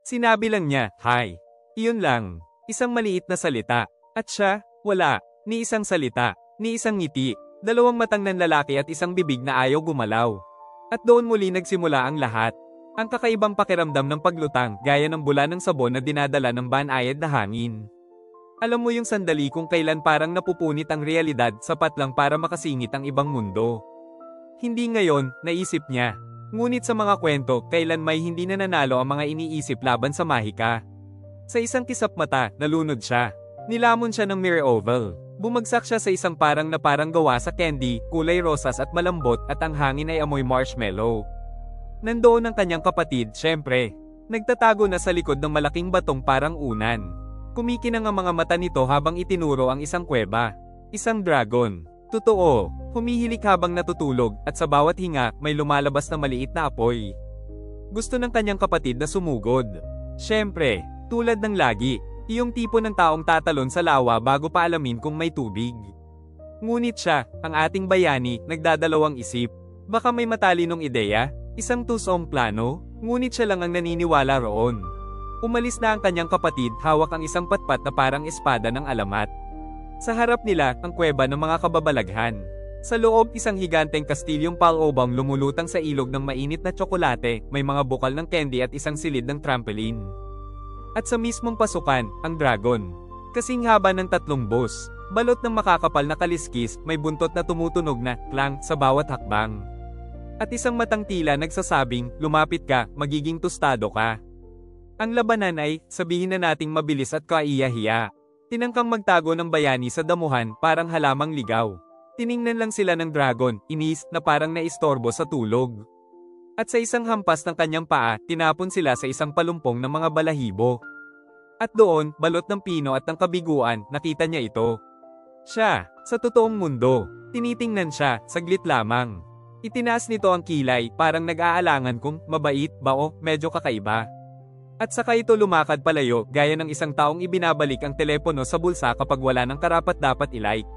Sinabi lang niya, "Hi." Iyon lang. Isang maliit na salita. At siya, wala. Ni isang salita. Ni isang ngiti. Dalawang matang ng lalaki at isang bibig na ayaw gumalaw. At doon muli nagsimula ang lahat. Ang kakaibang pakiramdam ng paglutang, gaya ng bula ng sabon na dinadala ng banayad na hangin. Alam mo yung sandali kung kailan parang napupunit ang realidad sapat lang para makasingit ang ibang mundo. Hindi ngayon, naisip niya. Ngunit sa mga kwento, kailan may hindi nananalo ang mga iniisip laban sa mahika. Sa isang kisap mata, nalunod siya. Nilamon siya ng mirror oval. Bumagsak siya sa isang parang gawa sa candy, kulay rosas at malambot at ang hangin ay amoy marshmallow. Nandoon ang kanyang kapatid, syempre. Nagtatago na sa likod ng malaking batong parang unan. Kumikinang ang mga mata nito habang itinuro ang isang kuweba. Isang dragon. Totoo, humihilik habang natutulog at sa bawat hinga may lumalabas na maliit na apoy. Gusto ng kanyang kapatid na sumugod. Syempre, tulad ng lagi, iyong tipo ng taong tatalon sa lawa bago pa alamin kung may tubig. Ngunit siya, ang ating bayani, nagdadalawang isip. Baka may matalinong ideya, isang tusong plano, ngunit siya lang ang naniniwala roon. Umalis na ang kanyang kapatid, hawak ang isang patpat na parang espada ng alamat. Sa harap nila, ang kuweba ng mga kababalaghan. Sa loob, isang higanteng kastilyong palobang lumulutang sa ilog ng mainit na tsokolate, may mga bukal ng candy at isang silid ng trampoline. At sa mismong pasukan, ang dragon. Kasing haba ng 3 boss, balot ng makakapal na kaliskis, may buntot na tumutunog na klang sa bawat hakbang. At isang matang tila nagsasabing, lumapit ka, magiging tostado ka. Ang labanan ay, sabihin na nating mabilis at kaiyahiya. Tinangkang magtago ng bayani sa damuhan, parang halamang ligaw. Tiningnan lang sila ng dragon, inis na parang naistorbo sa tulog. At sa isang hampas ng kanyang paa, tinapon sila sa isang palumpong ng mga balahibo. At doon, balot ng pino at ng kabiguan, nakita niya ito. Siya, sa totoong mundo, tinitingnan siya, saglit lamang. Itinaas nito ang kilay, parang nag-aalangan kung mabait ba o medyo kakaiba. At saka ito lumakad palayo, gaya ng isang taong ibinabalik ang telepono sa bulsa kapag wala ng karapat-dapat ilike.